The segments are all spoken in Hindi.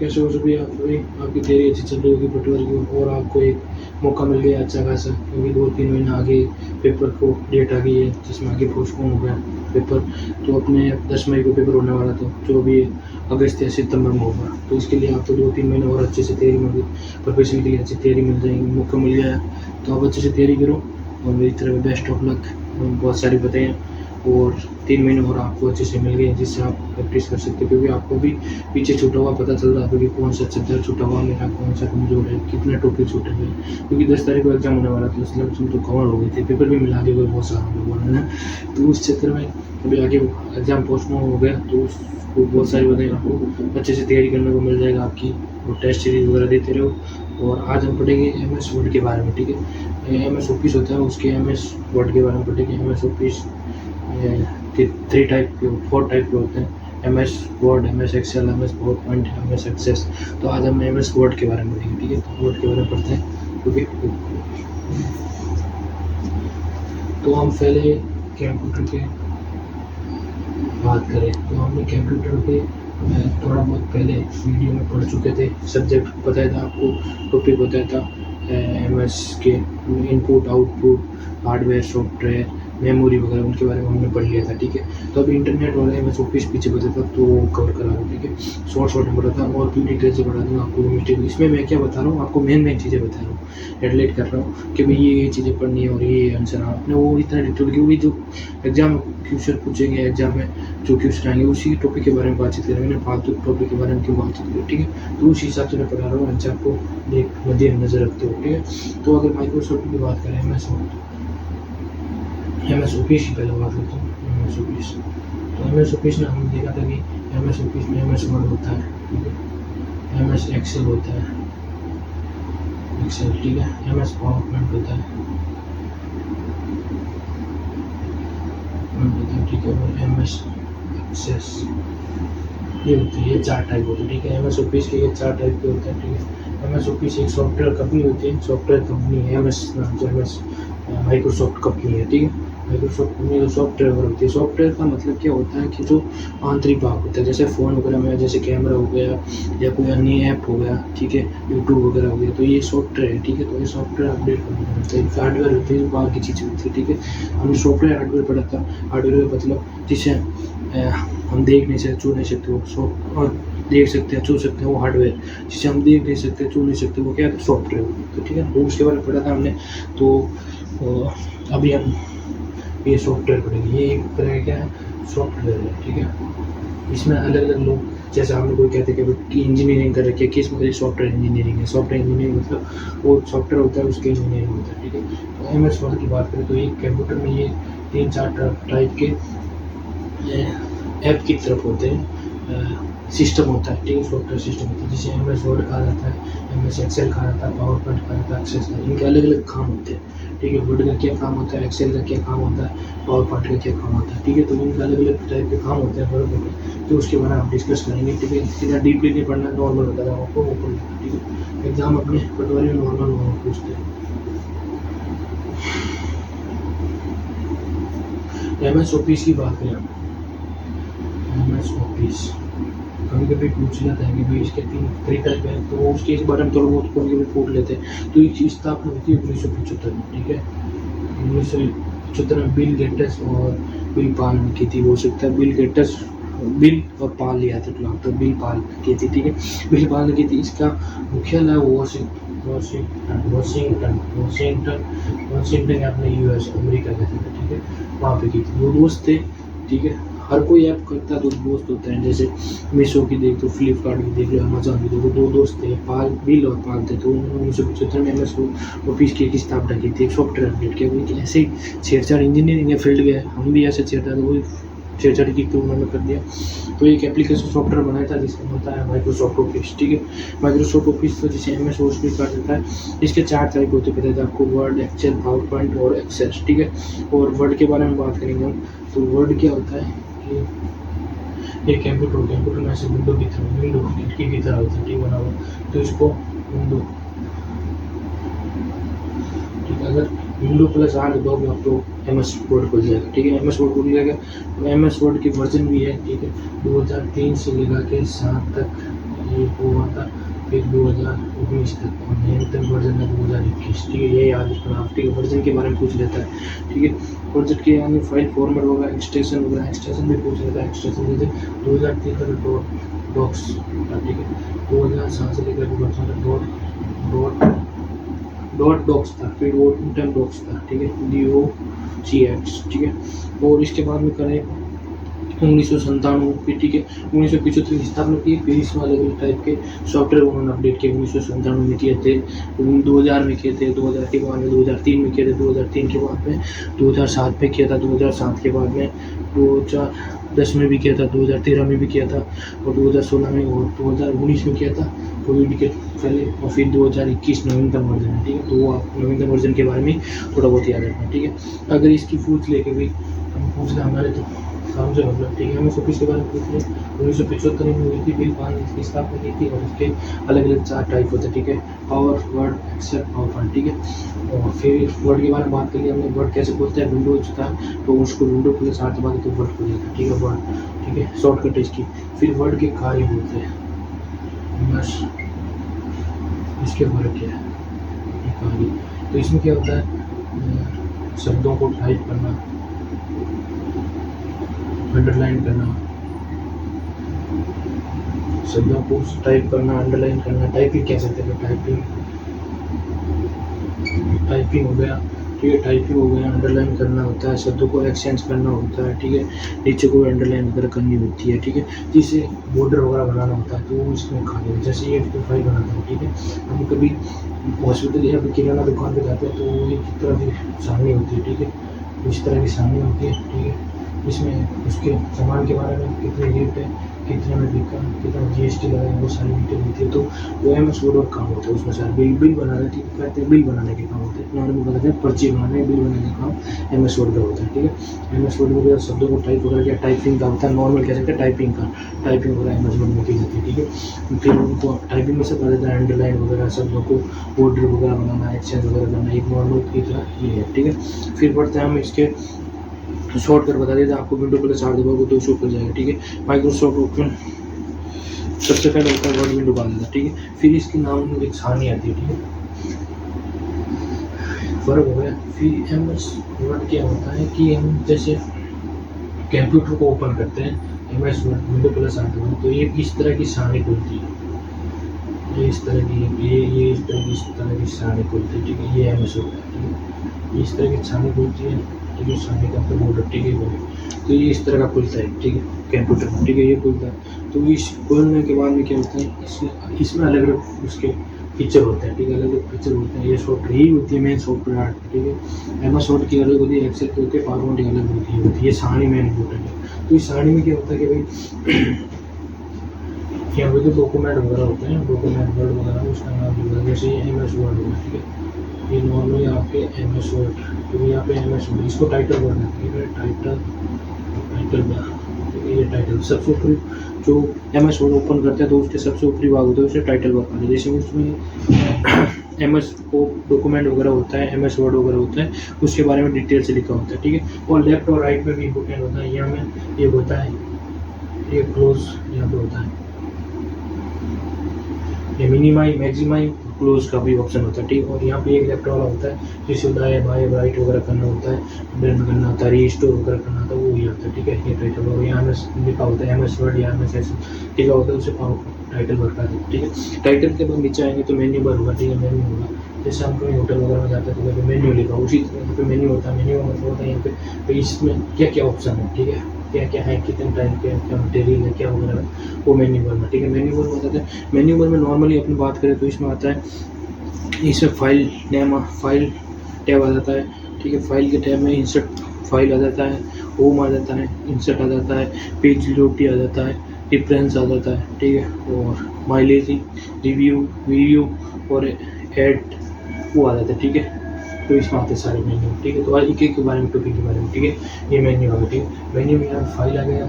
कैसे हो सभी आप सभी? आपकी तैयारी अच्छी चल रही होगी पटवारी की, और आपको एक मौका मिल गया अच्छा खासा, क्योंकि 2-3 महीना आगे पेपर को डेट आ गई है जिसमें आगे पोस्टपोन हो गया पेपर। तो अपने 10 मई को पेपर होने वाला था जो अभी अगस्त या सितंबर में होगा। तो इसके लिए आपको 2-3 महीने और अच्छे से तैयारी होगी, प्रिपरेशन के लिए अच्छी तैयारी मिल जाएगी, मौका मिल गया है तो आप अच्छे से तैयारी करो और मेरी तरफ बेस्ट ऑफ लक। बहुत सारी बताएं और 3 महीने और आपको अच्छे से मिल गए जिससे आप प्रैक्टिस कर सकते हो, क्योंकि आपको भी पीछे छूटा हुआ पता चल रहा है कि कौन सा सब्जेक्ट छूटा हुआ मेरा, कौन सा कमजोर है, कितने टॉपिक छूटे हुए, क्योंकि 10 तारीख को एग्जाम होने वाला था सिलेबस में तो कवर हो गए थे, पेपर भी मिला के बहुत सारा लोगों ने। तो उस चक्कर में अभी आगे एग्जाम पोस्टपोन हो गया तो उसको बहुत सारी बताएं आपको अच्छे से तैयारी करने को मिल जाएगा आपकी, और टेस्ट सीरीज वगैरह देते रहो। और आज हम पढ़ेंगे MS वर्ड के बारे में, ठीक है। MS ऑफिस होता है उसके MS वर्ड के बारे में पढ़ेंगे। MS ऑफिस के 4 टाइप के होते हैं, MS Word, MS Excel, MS PowerPoint, MS Access. तो आज हम MS वर्ड के बारे में पढ़ेंगे, ठीक है। तो वर्ड के बारे में पढ़ते हैं क्योंकि तो हम पहले कंप्यूटर के बात करें तो हमने कंप्यूटर पे थोड़ा बहुत पहले वीडियो में पढ़ चुके थे, सब्जेक्ट बताया था आपको, टॉपिक बताया था MS के input output, hardware software, memory वगैरह उनके बारे में हमने पढ़ लिया था, ठीक है। तो अभी इंटरनेट वाला MS ऑफिस पीछे बताया था तो कवर करा था, ठीक है। शॉर्ट में पढ़ा था और पूरी डिटेल से पढ़ा दूँगा आपको मिस्टेक। इसमें मैं क्या बता रहा हूँ आपको, मेन चीज़ें बता रहा हूँ, हेडलाइट कर रहा हूँ कि भाई ये चीज़ें पढ़नी है और ये आंसर आपने वो इतना डिटेल, क्योंकि जो एग्जाम क्वेश्चन पूछेंगे एग्जाम में जो क्वेश्चन आएंगे उसी टॉपिक के बारे में बातचीत करेंगे, मैंने फालतू टॉपिक के बारे में क्यों बातचीत करें, ठीक है। तो उस हिसाब से मैं पढ़ा रहा हूँ, एग्जाम को एक मद्देनजर रखते हो, ठीक है। तो अगर माइक्रोसॉफ्ट की बात करें, MS ऑफिस की पहले बात करते हैं। MS ऑफिस, तो MS ऑफिस में हमने देखा था कि MS ऑफिस में MS वर्ड होता है, ठीक है। MS एक्सेल होता है, एक्सेल, ठीक है। MS पावरपॉइंट होता है, ठीक है। और MS एक्सेस ये होते हैं, ये 4 टाइप होते हैं, ठीक है। MS ऑफिस के ये 4 टाइप के होते हैं, ठीक है। MS ऑफिस एक सॉफ्टवेयर कंपनी होती है, सॉफ्टवेयर कंपनी है MS नाम से, MS माइक्रोसॉफ्ट कंपनी है, ठीक है। माइक्रोसॉफ्ट कंपनी जो सॉफ्टवेयर होती है, सॉफ्टवेयर का मतलब क्या होता है कि जो आंतरिक भाग होता है, जैसे फ़ोन वगैरह में जैसे कैमरा हो गया या कोई अन्य ऐप हो गया, ठीक है, यूट्यूब वगैरह हो गया, तो ये सॉफ्टवेयर है, ठीक है। तो ये सॉफ्टवेयर अपडेट करना पड़ता है, हार्डवेयर होती है बाहर की चीज़ें होती है, ठीक है। हमने सॉफ्टवेयर हार्डवेयर पढ़ा था, हार्डवेयर का मतलब जिसे हम देख नहीं सकते, छू नहीं सकते, वो और देख सकते हैं, छू सकते हैं, वो हार्डवेयर। जिसे हम देख नहीं सकते, छू नहीं सकते, वो क्या है, सॉफ्टवेयर, तो ठीक है। तो उसके बारे में पढ़ा था हमने। तो अभी हम ये सॉफ्टवेयर पढ़ेंगे, ये एक तरह का क्या है, सॉफ्टवेयर है, ठीक है। इसमें अलग अलग लोग, जैसे हमने कोई कहते हैं कि इंजीनियरिंग कर रखी है, किस मतलब सॉफ्टवेयर इंजीनियरिंग है, सॉफ्टवेयर इंजीनियरिंग मतलब वो सॉफ्टवेयर होता है उसके इंजीनियरिंग होता है, ठीक है। तो MS वर्ड की बात करें तो एक कंप्यूटर में ये 3-4 टाइप के ऐप की तरफ होते हैं, सिस्टम होता है, ठीक है, सॉफ्टवेयर सिस्टम होता है, जिसे MS वर्ड कहा जाता है, MS एक्सेल कहा जाता है, पावरपॉइंट कहा जाता है, एक्सेस का, इनके अलग अलग काम होते हैं, ठीक है। वर्ड का क्या काम होता है, एक्सेल का क्या काम होता है, पावरपॉइंट का क्या काम होता है, ठीक है। तो इनके अलग अलग टाइप के काम होते हैं वर्ड में, तो उसके बारे में हम डिस्कस करेंगे, ठीक है। इतना डीपली नहीं पढ़ना, नॉर्मल बता रहा हूँ आपको, वो पढ़ना, ठीक है। एग्जाम अपने पटवारी में नॉर्मल पूछते हैं। MS ऑफिस की बात करें, MS ऑफिस कभी कभी पूछ लेता है कि भाई इसके 3 टाइप है, तो उसके इस बारे में थोड़ा बहुत कभी कभी पूछ लेते हैं। तो इसकी स्थापना होती है 1975 में, ठीक है। 1975 में बिल गेट्स और बिल पाल ने की थी, हो सकता है बिल और पाल लिया था, तो बिल पाल की थी, ठीक है। बिल पाल ने की थी। इसका मुख्यालय वाशिंगटन अपने US अमेरिका का था, ठीक है, वहाँ पे की थी। वो दोस्त थे, ठीक है। हर कोई ऐप करता है तो दोस्त होते हैं, जैसे मीशो की देख लो, फ्लिपकार्ट की देख लो, अमेजोन की देख लो, 2 दोस्त थे, बिल और पाल थे। तो उन्होंने 1975 में MS ऑफिस की स्थापना की थी, एक सॉफ्टवेयर अपडेट किया। क्योंकि ऐसे ही छेड़छाड़ इंजीनियरिंग फील्ड गए, हम भी ऐसे छेड़छाड़, तो वही छेड़छाड़ की तो उन्होंने कर दिया। तो एक एप्लीकेशन सॉफ्टवेयर बनाया था जिसका होता है माइक्रोसॉफ्ट ऑफिस, ठीक है। माइक्रोसॉफ्ट ऑफिस तो जिसे MS ऑफिस कहा जाता है। इसके 4 टाइप होते हैं, पता है आपको, वर्ड, एक्सेल, पावरपॉइंट और एक्सेल, ठीक है। और वर्ड के बारे में बात करेंगे हम। तो वर्ड क्या होता है कि एक कंप्यूटर में ऐसे विंडो खिड़की की तरह होता है, ठीक बना हुआ, तो इसको विंडो, ठीक है। अगर विंडो प्लस आर दबाओगे आप तो MS वर्ड खुल जाएगा, ठीक है। MS वर्ड खुल जाएगा। तो MS वर्ड की वर्जन भी है, ठीक है, 2003 से लेकर के 7 तक ये हुआ था। फिर 2019 तक और नवीनतम वर्जन है 2021। ठीक है, ये याद रखना आप। ठीक है, वर्जन के बारे में पूछ लेता है। ठीक है, वर्जन के यानी फाइल फॉर्मेट होगा, एक्सटेंशन होगा, एक्सटेंशन भी पूछ लेता है। एक्सटेंशन जैसे 2003 का डॉक्स था। ठीक है, 2007 से लेकर डॉट डॉक्स था, फिर वो इंटरन डॉक्स था। ठीक है, DOCX। ठीक है, और इसके बाद में करें 1997 की। ठीक है, 1975 की स्थापना की। फिर इसमें अलग अलग टाइप के सॉफ्टवेयर उन्होंने अपडेट किए। 1997 में किए थे, 2000 में किए थे, 2000 के बाद में 2003 में किए थे, 2003 के बाद में 2007 में किया था, 2007 के बाद में 2010 में भी किया था, 2013 में भी किया था, और 2016 में और 2019 में किया था कोविड के पहले, और फिर 2021 नवीनतम वर्जन है। ठीक है, तो वो आप नवीनतम वर्जन के बारे में थोड़ा बहुत याद रखना। ठीक है, अगर इसकी पूछ लेके भी हम पूछ लें हमारे तो समझे मतलब। ठीक है, हमें ऑफिस के बारे में पूछ लें। 1975 में हुई थी बिल पान इसकी स्थापना की थी, और इसके अलग अलग 4 टाइप होते हैं। ठीक है, Power, Word, Excel, PowerPoint. ठीक है, और फिर वर्ड के बारे में बात करिए हमने। वर्ड कैसे खोलते हैं, विंडोज था तो उसको विंडो खुले साथ दबा के तो वर्ड खुलेगा। ठीक है, वर्ड। ठीक है, शॉर्टकट है इसकी। फिर वर्ड के कार्य बोलते हैं, बस इसके फर्क क्या है ये कार्य। तो इसमें क्या होता है, शब्दों को टाइप करना, अंडरलाइन करना, शब्दों को टाइप करना, अंडरलाइन करना। टाइपिंग कह सकते हैं, टाइपिंग हो गया। ठीक है, टाइपिंग हो गया। अंडरलाइन करना होता है, शब्दों को एक्सचेंज करना होता है। ठीक है, नीचे को अंडरलाइन वगैरह करनी होती है। ठीक है, जिसे बॉर्डर वगैरह बनाना होता है तो वो इसमें खा लेते, जैसे ये फाइल बनाता है। ठीक है, हम कभी हॉस्पिटल या फिर किराना दुकान पे जाते हैं तो वो एक तरह की सारणी होती है। ठीक है, इस तरह की सारणी होती है। ठीक है, इसमें उसके सामान के बारे में कितने रेट है, कितने में बिका, कितना GST लगा है, वो सारी डिटेल होती है। तो वो MS वर्ड और काम होता है उसमें सारे बिल बनाना। ठीक है, कहते हैं बिल बनाने के काम होते हैं, नॉर्मल बताते हैं पर्ची बनाने, बिल बनाने का काम MS वर्ड का होता है। ठीक है, MS वर्ड में शब्दों को टाइप वगैरह या टाइपिंग का होता है, नॉर्मल कह सकते हैं टाइपिंग का, टाइपिंग वगैरह MS वर्ड में की जाती है। ठीक है, फिर उनको टाइपिंग में सब आ जाता है, अंडरलाइन वगैरह, शब्दों को बॉर्डर वगैरह बनाना, एक्सचेंज वगैरह करना, एक नॉर्मल की तरह ये है। ठीक है, फिर बढ़ते हैं हम इसके शॉर्टकट बता देते हैं आपको। विंडो प्लस 8 दबाओगे तो शो कर जाएगा। ठीक है, माइक्रोसॉफ्ट ओपन सबसे पहले होता है, वर्ड विंडो डाल देता है। ठीक है, फिर इसकी नाम में एक सारणी आती है। ठीक है, फर्क हो गया। फिर MS वर्ड क्या होता है कि हम जैसे कंप्यूटर को ओपन करते हैं, MS वर्ड विंडो प्लस 8 दबाओ तो ये इस तरह की सारणी खुलती है, ये इस तरह की, ये इस तरह की सारणी खुलती है। ठीक है, ये MS वर्ड है। ठीक है, इस तरह की सारणी खुलती है। ठीक है, सारणी का बॉर्डर। ठीक है, तो ये इस तरह का खुलता है। ठीक है, कंप्यूटर। ठीक है, ये खुलता है। तो इस खोलने के बाद में क्या होता है, इसमें अलग अलग उसके फीचर होते हैं। ठीक है, अलग अलग फीचर होते हैं। ये सॉफ्टवेयर ही होती है मेन सॉफ्टवेयर। ठीक है, MS वर्ड की अलग होती है, एक्सेल की होती है, पावर पॉइंट की अलग होती है। ये सारणी मेन इंपॉर्टेंट है। तो इस सारणी में क्या होता है कि भाई यहाँ पे जो डॉक्यूमेंट वगैरह होते हैं, डॉक्यूमेंट वर्ड वगैरह उसका नाम भी होगा, जैसे ये MS वर्ड होगा। ठीक है, ये नॉर्मली आपके MS वर्ड, तो यहाँ पे MS वर्ड, इसको टाइटल वर्ड है। ठीक है, टाइटल ये टाइटल सबसे ऊपरी जो MS वर्ड ओपन करते हैं तो उसके सबसे ऊपरी भाग होता है, उसे टाइटल वर्ड कहते हैं। जैसे उसमें MS को डॉक्यूमेंट वगैरह होता है, MS वर्ड वगैरह होता है, उसके बारे में डिटेल से लिखा होता है। ठीक है, और लेफ्ट और राइट में भी इंपॉर्टेंट होता है। यहाँ में ये होता है, ये क्लोज यहाँ पे होता है, ये मिनिमाई, मैक्सिमाई, क्लोज का भी ऑप्शन होता है। ठीक है, और यहाँ पे एक लेफ्ट वाला होता है जिसे दाएं बाएं राइट वगैरह करना होता है, ब्लेंड करना होता है, रीस्टोर वगैरह करना होता है, वो ये होता है। ठीक है, ये टाइटल और यहाँ में लिखा होता है MS वर्ड या MS लिखा होता है, उसे टाइटल वर्ड का। ठीक है, टाइटल के बाद नीचे आएंगे तो मेन्यू बार होगा। ठीक है, मेन्यू होगा, जैसे हम कहीं होटल वगैरह में जाते हैं तो मेन्यू लिखा, उसी तरह यहाँ पे मेन्यू होता है। मेन्यू मतलब होता है यहाँ पे तो इसमें क्या क्या ऑप्शन है। ठीक है, क्या क्या है, कितने टाइम के क्या मटेरियल है, क्या वगैरह है, वो मेन्यू बार में। ठीक है, मेन्यू बार में आता है। मेन्यू बार में नॉर्मली अपनी बात करें तो इसमें आता है, इसमें फाइल नेम, फाइल टैब आ जाता है। ठीक है, फाइल के टैब में इंसर्ट फाइल आ जाता है, होम आ जाता है, इंसर्ट आ जाता है, पेज लोटी आ जाता है, रेफरेंस आ जाता है। ठीक है, और माइलेज, रिव्यू, वीडियो और ऐड वो आ जाता है। ठीक है, तो इसमें आते सारे मेन्यू। ठीक है, तो एक एक के बारे में, टॉपिक के बारे में। ठीक है, ये मेन्यू आ गया। ठीक है, मेन्यू में यहाँ फाइल आ गया,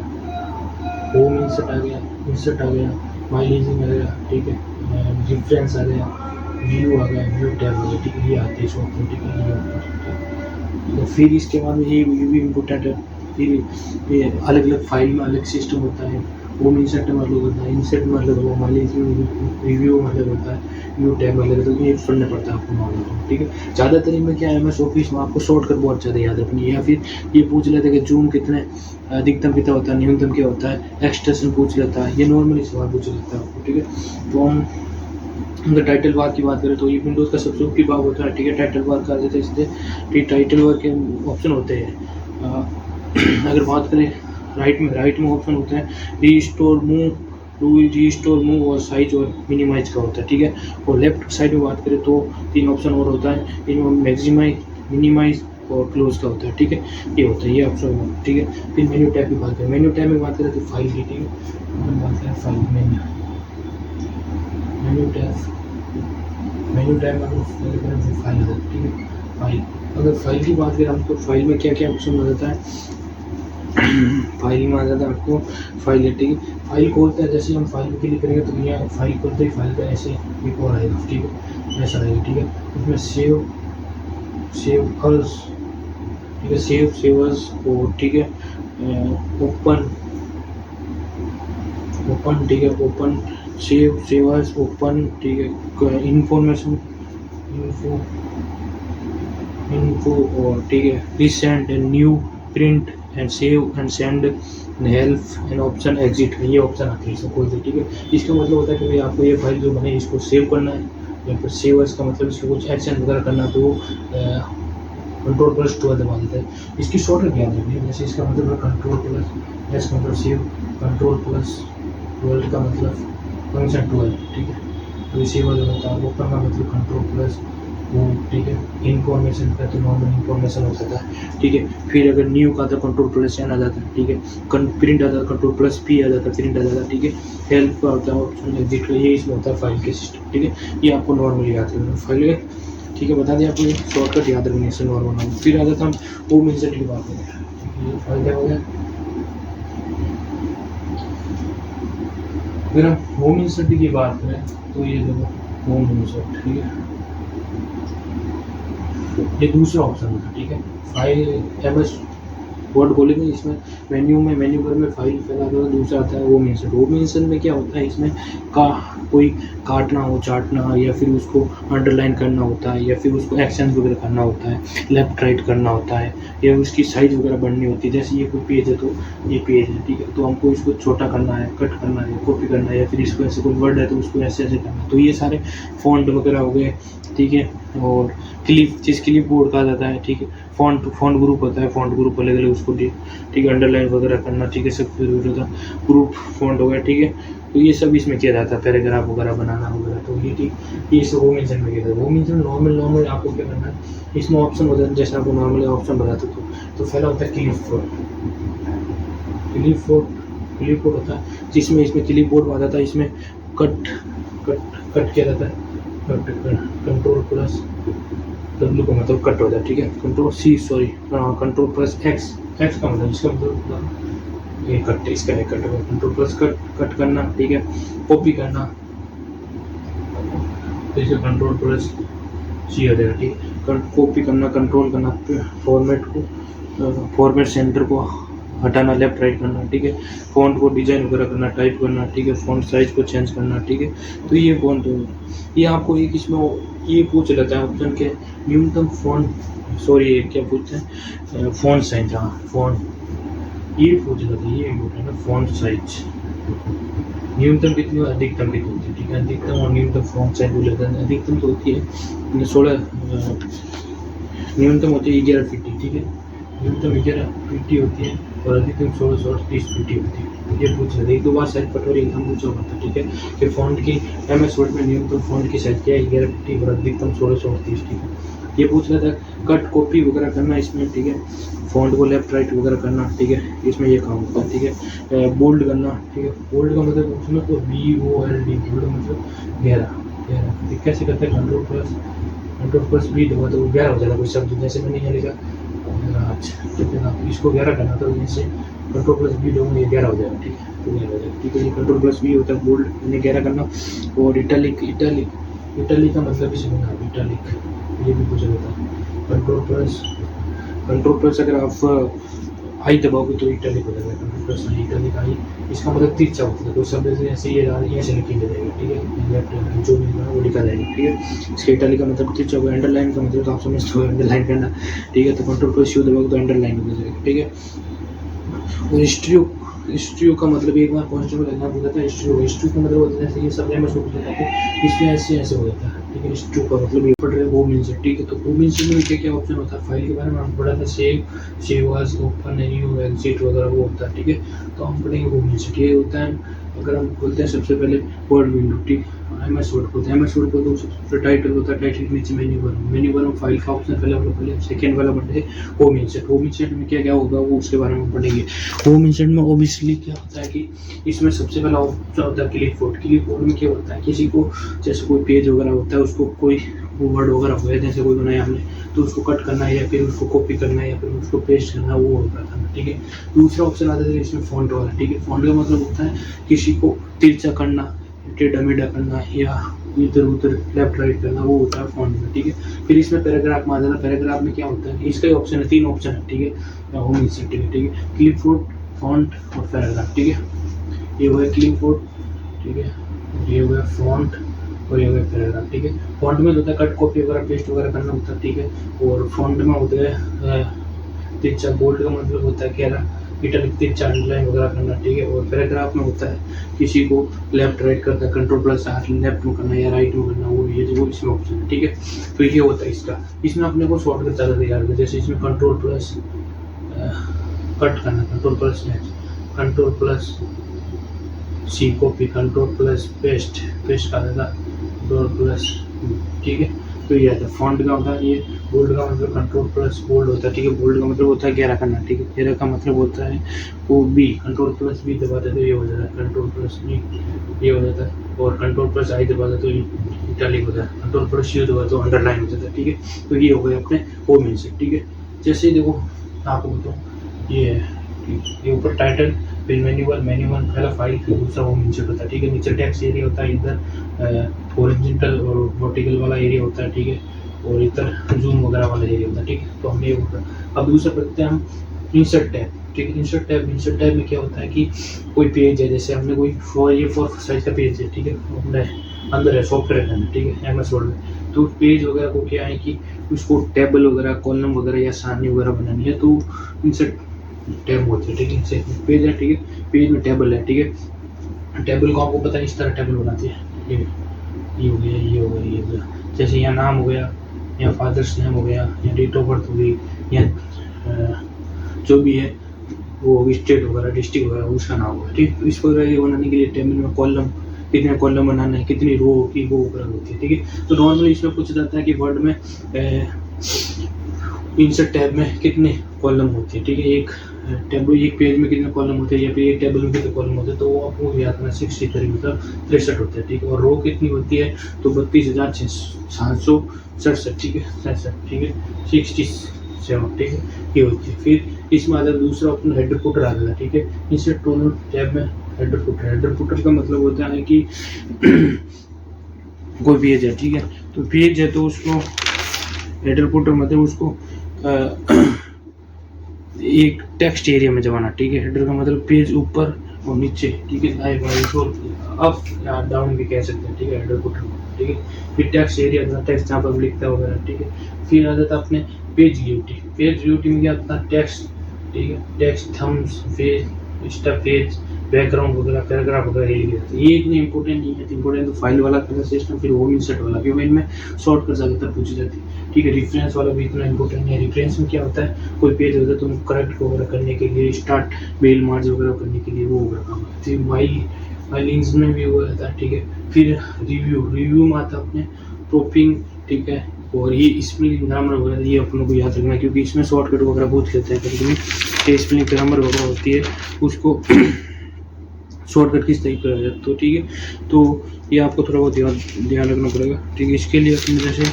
होम इंसर्ट आ गया, इंसर्ट आ गया, माइलेजिंग आ गया। ठीक है, रेफरेंस आ गया, व्यू आ गया, व्यू टैब आ गया। ठीक है, ये आते हैं सॉफ्टवेयर। ठीक है, ये ऊपर। तो फिर इसके बाद में ये भी इम्पोर्टेंट है। फिर ये अलग अलग फाइल में अलग सिस्टम होता है, होम इंसर्ट मतलब होता है, इंसर्ट मतलब वो मान लीजिए रिव्यू मतलब होता है, न्यू टैब मतलब तो ये पढ़ना पड़ता है आपको नॉर्मल तो, ठीक है। ज़्यादातर इनमें क्या है, एम एस ऑफिस में आपको शॉर्टकट बहुत ज़्यादा याद रखनी है, या फिर ये पूछ लेते हैं कि जूम कितने अधिकतम कितना होता है, न्यूनतम क्या होता है, एक्सटेंशन पूछ लेता है, ये नॉर्मली सवाल पूछ लेता है आपको, ठीक है। तो हम अगर टाइटल बार की बात करें तो ये विंडोज़ का सबसे ऊपरी भाग होता है, ठीक है। टाइटल बार कर देते हैं इसलिए टाइटल बार के ऑप्शन होते हैं। अगर बात करें राइट में ऑप्शन होता है रीस्टोर मूव और साइज और मिनिमाइज का होता है, ठीक है। और लेफ्ट साइड में बात करें तो 3 ऑप्शन और होता है, इनमें मैक्सिमाइज, मिनिमाइज और क्लोज का होता है, ठीक है। ये होता है ये ऑप्शन, ठीक है। फिर मेन्यू टैब की बात करें, मेन्यू टैब में बात करें तो फाइल की, ठीक है। बात करें फाइल मेन्यू टैब में अगर फाइल है, ठीक है। फाइल, अगर फाइल की बात करें हमको फाइल में क्या क्या ऑप्शन आ जाता है, फाइल में आ जाता है आपको फाइल है, ठीक है। फाइल खोलते हैं, जैसे हम फाइल क्लिक करेंगे तो यहाँ फाइल खोलते ही फाइल का ऐसे एक और आएगा, ठीक है, ऐसा आएगा, ठीक है। उसमें सेव अल्स, ठीक है, सेव अल्स और, ठीक है, ओपन, ठीक है, ओपन सेव अल्स ओपन, ठीक है, इन्फॉर्मेशन इन्फो और, ठीक है, recent and new, print and save and send and help and option exit, ये ऑप्शन आते हैं इसको खोलते, ठीक है। इसका मतलब होता है कि भाई आपको ये फाइल जो बने इसको सेव करना है, या फिर सेव एज का मतलब इसको कुछ एक्शन वगैरह करना, तो Ctrl+12 दबा देता है। इसकी शॉर्टकट याद रखनी है, जैसे इसका मतलब Ctrl+S का मतलब सेव, Ctrl+12 का मतलब फंक्शन 12, ठीक है। तो सेव वाला होता है, ओपन का मतलब Ctrl+, ठीक है, इन्फॉर्मेशन का तो नॉर्मल इन्फॉर्मेशन हो जाता है, ठीक है। फिर अगर न्यू का तो Ctrl+N आ जाता है, ठीक है। प्रिंट आ जाता है Ctrl+P आ जाता है, प्रिंट आ जाता है, ठीक है। हेल्प का होता है ऑप्शन एग्जिट का, ये इसमें होता है फाइल के सिस्टम, ठीक है। ये आपको नॉर्मली याद रखना फाइल, ठीक है। बता दें आपको ये शॉर्टकट याद रखने से नॉर्मल। फिर आ जाता हम होम इंसर्ट की बात करें, ये फाइल क्या हो गया। अगर हम होम इंसर्ट की बात करें तो ये देखो होम इंसर्ट, ठीक है, ये दूसरा ऑप्शन है, ठीक है। फाइल एमएस वर्ड खोलेंगे, इसमें मेन्यू बार में फाइल फैला हुआ, दूसरा आता है होम इंसर्ट। होम इंसर्ट में क्या होता है, इसमें कोई काटना हो, चाटना, या फिर उसको अंडरलाइन करना होता है, या फिर उसको एक्शन वगैरह करना होता है, लेफ्ट राइट करना होता है, या उसकी साइज़ वगैरह बढ़नी होती है। जैसे ये कोई पेज है तो ये पेज है, ठीक है, तो हमको इसको छोटा करना है, कट करना है, कॉपी करना है, या फिर इसको ऐसे कोई वर्ड है तो उसको ऐसे करना है। तो ये सारे फॉन्ट वगैरह हो गए, ठीक है। और क्लिप बोर्ड कहा जाता है, ठीक है। फॉन्ट ग्रुप होता है, फॉन्ट ग्रुप अलग अलग उसको, ठीक है, अंडरलाइन वगैरह करना, ठीक है, सब फिर होता है ग्रुप फॉन्ट हो गया, ठीक है। तो ये सब इसमें किया जाता है, पैराग्राफ वगैरह बनाना वगैरह, तो ये ठीक, ये सब होम इंसर्ट में किया जाता है। होम इंसर्ट नॉर्मल आपको क्या करना है, इसमें ऑप्शन होता है, जैसे आपको नॉर्मली ऑप्शन बताते तो पहला होता है क्लिप बोर्ड होता है, जिसमें इसमें क्लिप बोर्ड आ जाता है, इसमें कट किया जाता है, Ctrl+W का मतलब कट होता है, ठीक है। Ctrl+X का मतलब इसका मतलब ये कट, इसका है कट, Ctrl+ कट करना, ठीक है, कॉपी करना, तो इसे Ctrl+C हो जाएगा, ठीक है। कॉपी करना, कंट्रोल करना, फॉर्मेट सेंटर को हटाना, लेफ्ट राइट करना, ठीक है। फ़ॉन्ट को डिज़ाइन वगैरह करना, टाइप करना, ठीक है। फ़ॉन्ट साइज़ को चेंज करना, ठीक है। तो ये फ़ॉन्ट ये आपको एक इसमें ये पूछ लेता है ऑप्शन के न्यूनतम क्या पूछते हैं, फ़ॉन्ट साइज, हाँ फ़ॉन्ट ये पूछ लेता है, ये इम्पोर्टेंट है, फ़ॉन्ट साइज न्यूनतम कितनी और अधिकतम कितनी होती है, ठीक है। अधिकतम और न्यूनतम फ़ॉन्ट साइज बोल लेते हैं। अधिकतम तो होती है 16, न्यूनतम होती है 11 फीट, ठीक है, न्यूनतम 11 फीट होती है, और अधिकतम 1630 फीट होती है। ये पूछ रहे एक दो बार साइज पटोरी एग्जाम पूछा हुआ था, ठीक है, कि फ़ॉन्ट की एमएस वर्ड में न्यूनतम फ़ॉन्ट की साइज क्या है, 11 फीट और अधिकतम 1630, ठीक है। ये पूछ रहा था कट कॉपी वगैरह करना इसमें, ठीक है, फ़ॉन्ट को लेफ्ट राइट वगैरह करना, ठीक है, इसमें ये काम होता है, ठीक है। बोल्ड करना, ठीक है, बोल्ड का मतलब उसमें तो BOLD, बोल्ड मतलब गहरा, कैसे करते हैं, Ctrl+V दबा तो वो गहरा हो जाएगा कोई शब्द, जैसे मैंने यहाँ लिखा, अच्छा ठीक है ना, इसको गहरा करना था, जैसे Ctrl+V दो ये गहरा हो जाएगा, ठीक है, तो गहरा हो जाएगा, ठीक है। ये Ctrl+V होता है बोल्ड, इन्हें गहरा करना। और इटैलिक का मतलब इसे बना, इटैलिक ये भी पूछा जाता है। कंट्रोल प्लस अगर आप आई दबाओगे तो इटैलिक हो जाएगा, कंट्रोल प्लस आई इटैलिक आई, इसका मतलब तिरछा होता है, तो शब्द ऐसे ये ऐसे लिखी जाएगी, ठीक है, लेफ्ट हैंड जो भी होगा वो लिखा जाएगा, ठीक है। इसके इटैलिक का मतलब तिरछा होगा, अंडरलाइन का मतलब तो आप समझते हो अंडरलाइन करना, ठीक है। तो कंट्रोल प्लस यू दबाओगे तो अंडरलाइन हो जाएगा, ठीक है। और हिस्ट्रियो का मतलब एक बार कॉन्स्टेबल एग्जाम हो जाता है, हिस्ट्रियो का मतलब होता है ये सब में हो जाता है, इसमें ऐसे हो जाता है, ठीक है। हिस्ट्रियो का मतलब ये पढ़ रहे हो होम इंसर्ट, ठीक है। तो होम इंसर्ट में क्या ऑप्शन होता है, फाइल के बारे में हम पढ़ा था, save as, open, new, exit वगैरह वो होता है, ठीक है। तो हम पढ़ेंगे होम इंसर्ट, ये होता है अगर हम खोलते हैं सबसे पहले वर्ड विंडो, ठीक, एमएस वर्ड खोलते हैं, एमएस वर्ड को तो सबसे टाइटल होता है, टाइटल के नीचे मेन्यू बार फाइल का ऑप्शन पहले सेकंड वाला बटन है होम इंसर्ट। होम इंसर्ट में क्या क्या होगा वो उसके बारे में पढ़ेंगे। होम इंसर्ट में ऑब्वियसली क्या होता है कि इसमें सबसे पहला ऑप्शन होता है क्लिप बोर्ड में क्या होता है, किसी को जैसे कोई पेज वगैरह होता है उसको कोई वर्ड वगैरह हुआ है जैसे कोई बनाया हमने, तो उसको कट करना है या फिर उसको कॉपी करना है या फिर उसको पेस्ट करना है, वो होता है, ठीक है। दूसरा ऑप्शन आता है इसमें फॉन्ट वाला, ठीक है। फॉन्ट का मतलब होता है किसी को तिरछा करना, टेढ़ा मेढ़ा करना या इधर उधर लेफ्ट राइट करना, वो होता है फॉन्ट में, ठीक है। फिर इसमें पैराग्राफ में आ जाता है, पैराग्राफ में क्या होता है, इसका ही ऑप्शन है, 3 ऑप्शन है, ठीक है, होम इंसर्ट, ठीक है। क्लिपबोर्ड, फॉन्ट और पैराग्राफ, ठीक है। ये हुआ क्लिपबोर्ड, ठीक है, ये हुआ फॉन्ट और ये हुआ पैराग्राफ, ठीक है। फॉन्ट में होता है कट कॉपी वगैरह पेस्ट वगैरह करना होता है, ठीक है। और फॉन्ट में होता है तिरछा, बोल्ड का मतलब होता है गहरा, इटैलिक तिरछा अंडरलाइन वगैरह करना, ठीक है। और पैराग्राफ में होता है किसी को लेफ्ट राइट करना, कंट्रोल प्लस लेफ्ट में करना या राइट में करना, वो इसमें ऑप्शन है, ठीक है। तो ये होता है इसका, इसमें अपने को शॉर्टकट ज़्यादा तैयार करना, जैसे इसमें कंट्रोल प्लस कट करना, कंट्रोल प्लस सी कॉपी, कंट्रोल प्लस पेस्ट का देगा, कंट्रोल प्लस, ठीक है। तो ये आता है फॉन्ट का होता है, ये बोल्ड का मतलब कंट्रोल प्लस बोल्ड होता है, ठीक है। बोल्ड का मतलब होता है गहरा करना, ठीक है। गहरा का मतलब होता है वो बी, कंट्रोल प्लस बी दबाते तो ये हो जाता है कंट्रोल प्लस बी, ये हो जाता है। और कंट्रोल प्लस आई दबाते तो इटैलिक हो जाता है, कंट्रोल प्लस यू दबाते तो अंडरलाइन हो जाता है, ठीक है। तो ये हो गए अपने होम इंसर्ट, ठीक है। जैसे ही देखो आपको बताऊँ ये है, ये ऊपर टाइटल, फिर मेन्यू वन पहला फाइल, फिर दूसरा होम इंसर्ट होता है, ठीक है। नीचे टेक्स्ट एरिया होता है, इधर हॉरिजॉन्टल और वर्टिकल वाला एरिया होता है, ठीक है। और इधर जूम वगैरह वाला एरिया होता है, ठीक है। तो हम ये होता है। अब दूसरा पढ़ते हैं हम इंसर्ट टैब, ठीक है। इंसर्ट टैब में क्या होता है कि कोई पेज है, जैसे हमने कोई 4 साइज का पेज है, ठीक है, अपने अंदर है सॉफ्टवेयर के अंदर, ठीक है, एमएस वर्ड में। तो पेज वगैरह को क्या है कि उसको टेबल वगैरह, कॉलम वगैरह या सारणी वगैरह बनानी है, तो इंसर्ट टैब होती है, ठीक है। जैसे पेज है, ठीक है, पेज में टेबल है, ठीक है। टेबल को आपको पता है इस तरह टेबल बनाती है, ये हो गया, ये हो गया, ये हो गया। जैसे यहाँ नाम हो गया या फादर्स नेम हो गया या डेट ऑफ बर्थ हो गई या जो भी है वो होगी, स्टेट वगैरह डिस्ट्रिक्ट वगैरह उसका नाम होगा, ठीक। तो इस वगैरह ये बनाने के लिए टेबल में कॉलम, कितने कॉलम बनाना है, कितनी रो की वो वगैरह होती है, ठीक है। तो नॉर्मली इसमें पूछा जाता है कि वर्ड में इंसर्ट टैब में कितने कॉलम होते हैं, ठीक है। एक पेज में कितने कॉलम होते हैं या फिर एक टेबल में कितने कॉलम होते हैं, तो वो आपको याद करना 63 मतलब 63 होते हैं, ठीक है। और रो कितनी होती है तो 32,767, ठीक है, 67, ठीक है, 67, ठीक है, ये होती है। फिर इसमें आता है दूसरा ऑप्शन हेडर फुटर आ जाता है, ठीक है। इंसर्ट टूल टैब में हेडर फुटर का मतलब होता है कि कोई पेज है, ठीक है, तो पेज है तो उसको हेडर फुटर मतलब उसको एक टेक्स्ट एरिया में जमाना, ठीक है। हेडर का मतलब पेज ऊपर और नीचे, ठीक है, दाएं बाएं अप या डाउन भी कह सकते हैं, ठीक है, हेडर फुटर, ठीक है। फिर टेक्स्ट एरिया, टेक्स्ट जहाँ पर लिखता है वगैरह, ठीक है। फिर आ जाता है अपने पेज ड्यूटी में क्या आता है टेक्स्ट, ठीक है, टेक्स्ट, थम्स, पेज, बैकग्राउंड वगैरह, पैराग्राफ वगैरह ये इतने इंपॉर्टेंट नहीं है, इंपॉर्टेंट तो फाइल वाला कलर सिस्टम, फिर होम इंसर्ट वाला, क्योंकि इनमें शॉर्ट कर ज़्यादातर पूछी जाती है, ठीक है। रेफरेंस वाला भी इतना इंपॉर्टेंट नहीं है। रेफरेंस में क्या होता है, कोई पेज होता है तो करेक्ट वगैरह करने के लिए, स्टार्ट मेल मार्ज वगैरह करने के लिए वो वगैरह काम करती है। माइलिंग्स में भी वो रहता है, ठीक है। फिर रिव्यू में आता है अपने टॉपिंग, ठीक है। और ये स्पेलिंग ग्रामर वगैरह ये अपनों को याद रखना, क्योंकि इसमें शॉर्टकट वगैरह पूछ लेते हैं कभी, स्पेलिंग ग्रामर वगैरह होती है उसको शॉर्टकट किस तरीके पर आ जाए, तो ठीक है। तो ये आपको थोड़ा बहुत ध्यान रखना पड़ेगा, ठीक है। इसके लिए अपनी जैसे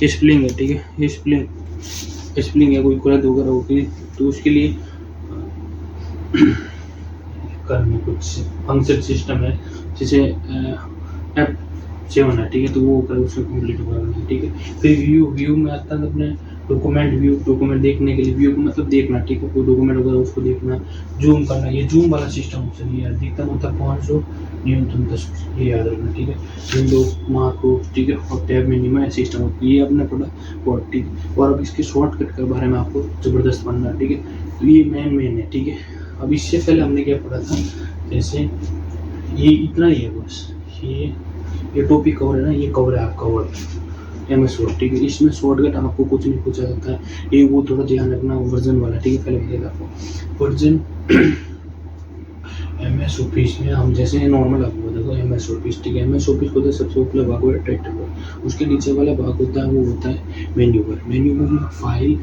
स्पेलिंग है, ठीक है, स्पेलिंग है कोई गलत वगैरह होगी तो उसके लिए करने कुछ फंक्शन सिस्टम है, जैसे F7 है, ठीक है, तो वो कर उसको कंप्लीट करना है, ठीक है। फिर व्यू में आता है अपने डॉक्यूमेंट व्यू, डॉक्यूमेंट देखने के लिए, व्यू को मतलब देखना, ठीक है, कोई डॉक्यूमेंट वगैरह उसको देखना, जूम करना, ये जूम वाला सिस्टम चलिए अधिकतम होता है 500, न्यूनतम 10, ये याद रखना, ठीक है। विंडो, मार्को, ठीक है, और टैब मेन्यू में सिस्टम होता है, ये अपने पड़ा और ठीक है। और अब इसके शॉर्टकट के बारे में आपको ज़बरदस्त पढ़ना, ठीक है। तो ये मेन है, ठीक है। अब इससे पहले हमने क्या पढ़ा था, जैसे ये इतना ही है बस, ये टॉपिक कवर है ना, ये कवर है आपका वर्ड MS वर्ड, ठीक है। इसमें शॉर्टकट आपको कुछ नहीं पूछा जाता है, ये वो थोड़ा ध्यान रखना वर्जन वाला, ठीक है। पहले बताइए आपको वर्जन MS ऑफिस में हम जैसे नॉर्मल आपको बता दो MS ऑफिस, ठीक है। MS ऑफिस को तो सबसे ऊपर भाग होता है टाइटल बार, उसके नीचे वाला भाग होता है वो होता है मेन्यू बार। मेन्यू में file,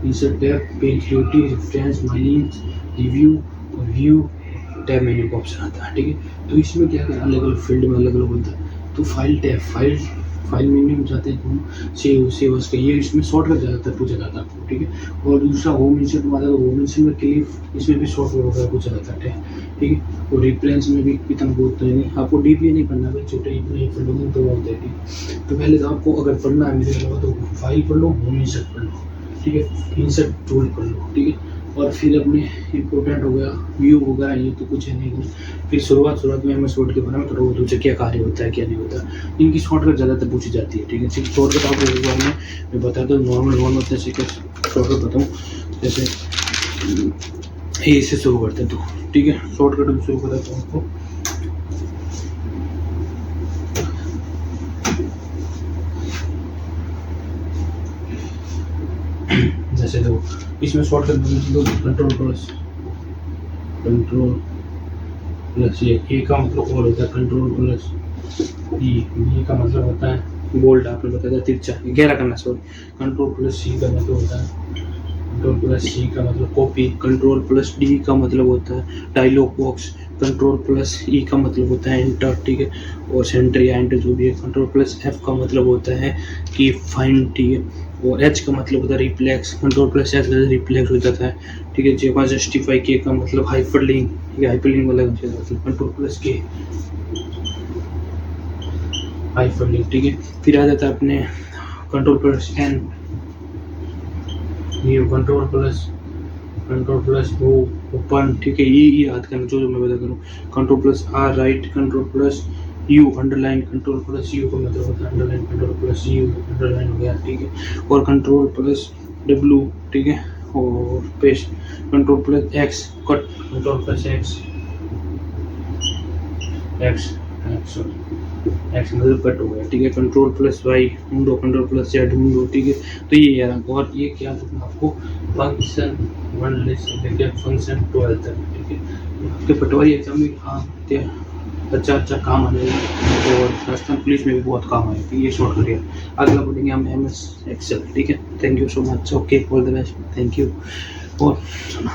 insert tab, page creative, reference, my links, review और व्यू, टैब मेन्यू का ऑप्शन आता है, ठीक है। तो इसमें क्या क्या अलग अलग फील्ड में अलग अलग होता है। तो फाइल टैब, फाइल मेन्यू में जाते हैं तो सेव उसका, ये इसमें शॉर्टकट ज़्यादातर पूछा जाता है आपको, ठीक है। और दूसरा होम इंसर्ट में आता है, तो होम इंसर्ट में क्लिप, इसमें भी शॉर्टकट वगैरह पूछा जाता है, ठीक है। और रिप्लेस में भी इतना बहुत नहीं, आपको डीप नहीं पढ़ना भाई, छोटे इतने फील्ड में तो बहुत है, ठीक। तो पहले तो आपको अगर पढ़ना है मेरे अलावा तो फाइल पढ़ लो, होम इंसर्ट पढ़ लो, ठीक है, इंसर्ट टूल पढ़ लो, ठीक है। और फिर अपने इम्पोर्टेंट हो गया व्यू वगैरह, ये तो कुछ है नहीं। फिर शुरुआत में MS वर्ड के बारे में थोड़ा बहुत उनसे क्या कार्य होता है क्या नहीं होता, इनकी शॉर्टकट ज़्यादातर पूछी जाती है, ठीक है। सिर्फ शॉर्टकट आपको एक बार में मैं बता दूँ, नॉर्मल जैसे कि शॉर्टकट बताऊँ, जैसे ये इससे शुरू करते हैं, तो ठीक है, शॉर्टकट शुरू कराता हूँ आपको। जैसे दो इसमें शॉर्टकट दो, कंट्रोल प्लस ये का मतलब और होता है कंट्रोल प्लस ये का मतलब होता है बोल्ड, आपने बताया था तिरछा, गहरा करना, सॉरी। कंट्रोल प्लस C का मतलब होता है, कंट्रोल प्लस C का मतलब कॉपी, कंट्रोल प्लस D का मतलब होता है dialog box, control plus E का मतलब होता है एंटर, ठीक है, और सेंटर या एंटर जो भी है। कंट्रोल प्लस F का मतलब होता है कि फाइंड, ठीक है, और H का मतलब होता है रिप्लेक्स, कंट्रोल प्लस H रिप्लेक्स हो जाता है, ठीक है। J का जस्टिफाई, K का मतलब हाइपरलिंक, ठीक है, हाइपरलिंक वाला मतलब कंट्रोल प्लस K हाइपरलिंक, ठीक है। फिर आ जाता है अपने control plus N new, control plus O open, ठीक है। ये याद करना जो मैं बता करूँ। Control plus R right, control plus U underline, control plus U का मतलब होता है underline, control plus U underline हो गया, ठीक है। और कंट्रोल प्लस W, ठीक है, और paste, control plus X cut, control plus X मतलब कट हो गया, ठीक है। Control plus Y window, control plus Z window, ठीक है। तो ये यार, और ये क्या करना आपको, फंक्शन 1 से लेकर फंक्शन 12 तक, ठीक है। आपके पटवारी एग्जाम में अच्छा काम आने और राजस्थान पुलिस में भी बहुत काम आए, तो ये शॉर्ट करिए। अगला पढ़ेंगे हम MS Excel, ठीक है। Thank you so much, okay, all the best, thank you. और सुना